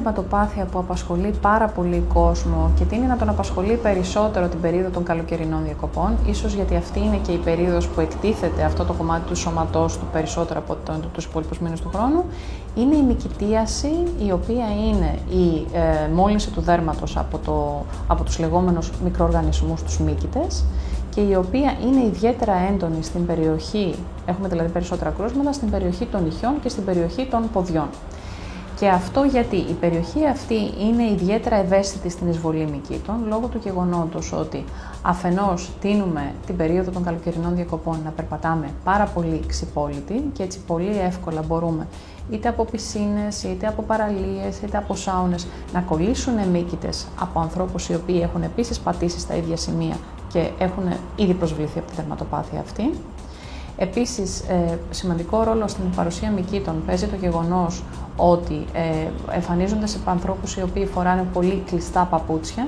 δερματοπάθεια που απασχολεί πάρα πολύ κόσμο και τείνει να τον απασχολεί περισσότερο την περίοδο των καλοκαιρινών διακοπών, ίσως γιατί αυτή είναι και η περίοδος που εκτίθεται αυτό το κομμάτι του σώματός του περισσότερο από τους υπόλοιπους μήνες του χρόνου, είναι η μυκητίαση, η οποία είναι η μόλυνση του δέρματος από τους λεγόμενους μικροοργανισμούς, τους μύκητες, και η οποία είναι ιδιαίτερα έντονη στην περιοχή, έχουμε δηλαδή περισσότερα κρούσματα, στην περιοχή των νυχιών και στην περιοχή των ποδιών. Και αυτό γιατί η περιοχή αυτή είναι ιδιαίτερα ευαίσθητη στην εισβολή μυκήτων, λόγω του γεγονότος ότι αφενός τείνουμε την περίοδο των καλοκαιρινών διακοπών να περπατάμε πάρα πολύ ξυπόλυτοι και έτσι πολύ εύκολα μπορούμε είτε από πισίνες, είτε από παραλίες, είτε από σάουνες να κολλήσουν μύκητες από ανθρώπους οι οποίοι έχουν επίσης πατήσει στα ίδια σημεία και έχουν ήδη προσβληθεί από τη δερματοπάθεια αυτή. Επίσης, σημαντικό ρόλο στην παρουσία μυκήτων παίζει το γεγονός ότι εμφανίζονται σε ανθρώπους οι οποίοι φοράνε πολύ κλειστά παπούτσια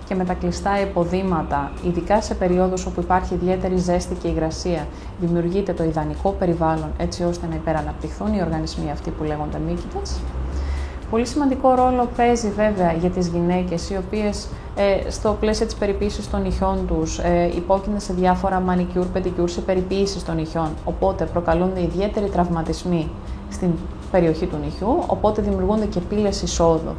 και με τα κλειστά υποδήματα, ειδικά σε περιόδους όπου υπάρχει ιδιαίτερη ζέστη και υγρασία, δημιουργείται το ιδανικό περιβάλλον έτσι ώστε να υπεραναπτυχθούν οι οργανισμοί αυτοί που λέγονται μύκητες. Πολύ σημαντικό ρόλο παίζει βέβαια για τις γυναίκες, οι οποίες στο πλαίσιο της περιποίησης των νυχιών τους υπόκεινται σε διάφορα μανικιούρ, πεντικιούρ, σε περιποίησης των νυχιών, οπότε προκαλούνται ιδιαίτεροι τραυματισμοί στην περιοχή του νυχιού, οπότε δημιουργούνται και πύλες εισόδου,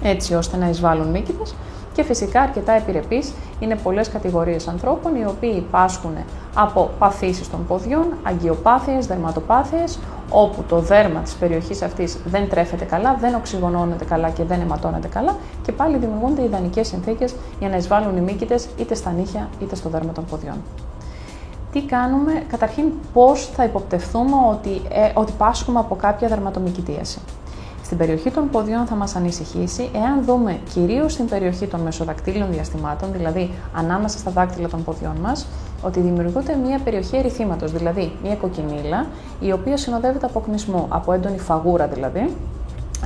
έτσι ώστε να εισβάλλουν μύκητες. Και φυσικά αρκετά επιρρεπείς είναι πολλές κατηγορίες ανθρώπων οι οποίοι πάσχουν από παθήσεις των ποδιών, αγκιοπάθειες, δερματοπάθειες, όπου το δέρμα της περιοχής αυτής δεν τρέφεται καλά, δεν οξυγονώνεται καλά και δεν αιματώνεται καλά και πάλι δημιουργούνται ιδανικές συνθήκες για να εισβάλλουν οι μύκητες είτε στα νύχια είτε στο δέρμα των ποδιών. Τι κάνουμε, καταρχήν πώς θα υποπτευθούμε ότι πάσχουμε από κάποια δερματομυκητίαση. Στην περιοχή των ποδιών θα μας ανησυχήσει εάν δούμε κυρίως στην περιοχή των μεσοδακτύλων διαστημάτων, δηλαδή ανάμεσα στα δάκτυλα των ποδιών μας, ότι δημιουργούνται μια περιοχή ερειθήματος, δηλαδή μια κοκκινίλα, η οποία συνοδεύεται από κνισμό, από έντονη φαγούρα δηλαδή,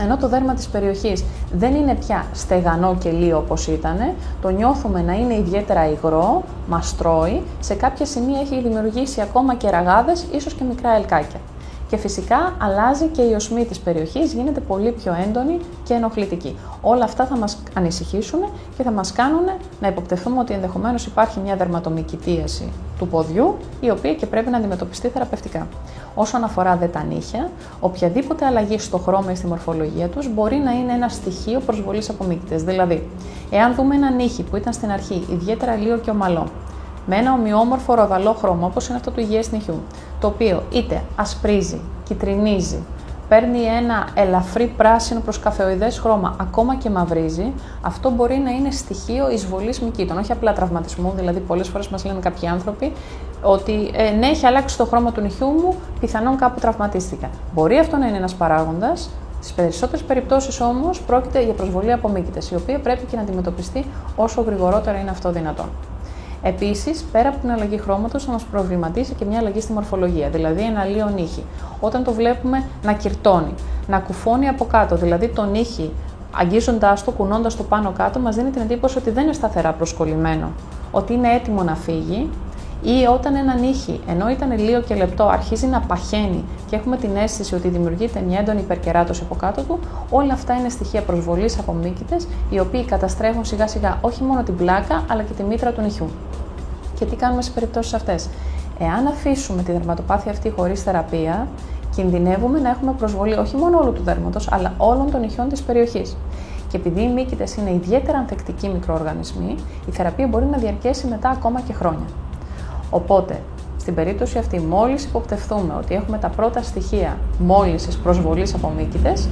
ενώ το δέρμα της περιοχής δεν είναι πια στεγανό και λίο όπως ήταν, το νιώθουμε να είναι ιδιαίτερα υγρό, μας τρώει, σε κάποια σημεία έχει δημιουργήσει ακόμα και ραγάδες, ίσως και μικρά ελκάκια. Και φυσικά αλλάζει και η οσμή της περιοχής, γίνεται πολύ πιο έντονη και ενοχλητική. Όλα αυτά θα μας ανησυχήσουν και θα μας κάνουν να υποπτευθούμε ότι ενδεχομένως υπάρχει μια δερματομυκητίαση του ποδιού, η οποία και πρέπει να αντιμετωπιστεί θεραπευτικά. Όσον αφορά δε τα νύχια, οποιαδήποτε αλλαγή στο χρώμα ή στη μορφολογία τους μπορεί να είναι ένα στοιχείο προσβολής από μύκητες. Δηλαδή, εάν δούμε ένα νύχι που ήταν στην αρχή ιδιαίτερα λίο και ομαλό, με ένα ομοιόμορφο ροδαλό χρώμα, όπως είναι αυτό του υγιές νυχιού, το οποίο είτε ασπρίζει, κιτρινίζει, παίρνει ένα ελαφρύ πράσινο προς καφεοειδές χρώμα, ακόμα και μαυρίζει, αυτό μπορεί να είναι στοιχείο εισβολής μυκήτων, όχι απλά τραυματισμού. Δηλαδή, πολλές φορές μας λένε κάποιοι άνθρωποι ότι ναι, έχει αλλάξει το χρώμα του νυχιού μου, πιθανόν κάπου τραυματίστηκα. Μπορεί αυτό να είναι ένας παράγοντας. Στις περισσότερες περιπτώσεις όμως πρόκειται για προσβολή από μύκητες, η οποία πρέπει και να αντιμετωπιστεί όσο γρηγορότερα είναι αυτό δυνατόν. Επίσης, πέρα από την αλλαγή χρώματος, θα μας προβληματίσει και μια αλλαγή στη μορφολογία, δηλαδή ένα λίο νύχι. Όταν το βλέπουμε να κυρτώνει, να κουφώνει από κάτω, δηλαδή το νύχι αγγίζοντάς το, κουνώντας το πάνω κάτω, μας δίνει την εντύπωση ότι δεν είναι σταθερά προσκολλημένο, ότι είναι έτοιμο να φύγει, ή όταν ένα νύχι, ενώ ήταν λίο και λεπτό, αρχίζει να παχαίνει και έχουμε την αίσθηση ότι δημιουργείται μια έντονη υπερκεράτωση από κάτω του, όλα αυτά είναι στοιχεία προσβολής από μύκητες, οι οποίοι καταστρέφουν σιγά σιγά όχι μόνο την πλάκα, αλλά και τη μήτρα του νυχιού. Και τι κάνουμε σε περιπτώσεις αυτές? Εάν αφήσουμε τη δερματοπάθεια αυτή χωρίς θεραπεία, κινδυνεύουμε να έχουμε προσβολή όχι μόνο όλου του δέρματος, αλλά όλων των νυχιών της περιοχής. Και επειδή οι μύκητες είναι ιδιαίτερα ανθεκτικοί μικροοργανισμοί, η θεραπεία μπορεί να διαρκέσει μετά ακόμα και χρόνια. Οπότε, στην περίπτωση αυτή, μόλις υποπτευθούμε ότι έχουμε τα πρώτα στοιχεία μόλυνσης προσβολής από μύκητες,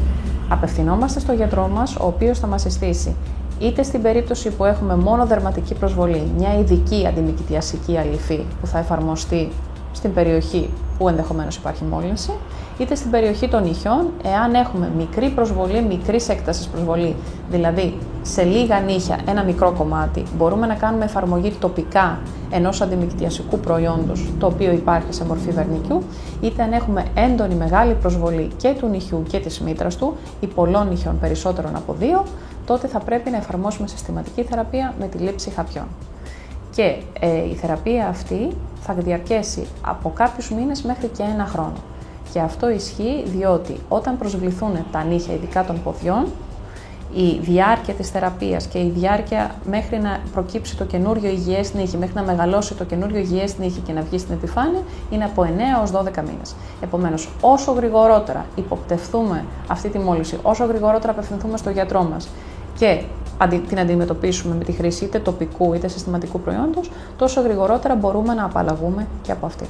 απευθυνόμαστε στο γιατρό μας, ο οποίος θα μας συστήσει είτε στην περίπτωση που έχουμε μόνο δερματική προσβολή, μια ειδική αντιμυκητιασική αλυφή που θα εφαρμοστεί στην περιοχή που ενδεχομένως υπάρχει μόλυνση, είτε στην περιοχή των νυχιών, εάν έχουμε μικρή προσβολή, μικρής έκτασης προσβολή, δηλαδή σε λίγα νύχια ένα μικρό κομμάτι, μπορούμε να κάνουμε εφαρμογή τοπικά ενός αντιμυκητιασικού προϊόντος, το οποίο υπάρχει σε μορφή βερνικιού, είτε αν έχουμε έντονη μεγάλη προσβολή και του νυχιού και της μήτρας του, ή πολλών νυχιών περισσότερων από 2, τότε θα πρέπει να εφαρμόσουμε συστηματική θεραπεία με τη λήψη χαπιών. Και η θεραπεία αυτή θα διαρκέσει από κάποιους μήνες μέχρι και 1 χρόνο. Και αυτό ισχύει διότι όταν προσβληθούν τα νύχια, ειδικά των ποδιών, η διάρκεια της θεραπείας και η διάρκεια μέχρι να προκύψει το καινούριο υγιές νύχι, μέχρι να μεγαλώσει το καινούριο υγιές νύχι και να βγει στην επιφάνεια, είναι από 9 έως 12 μήνες. Επομένως, όσο γρηγορότερα υποπτευθούμε αυτή τη μόλυνση, όσο γρηγορότερα απευθυνθούμε στο γιατρό μας και την αντιμετωπίσουμε με τη χρήση είτε τοπικού είτε συστηματικού προϊόντος, τόσο γρηγορότερα μπορούμε να απαλλαγούμε και από αυτή.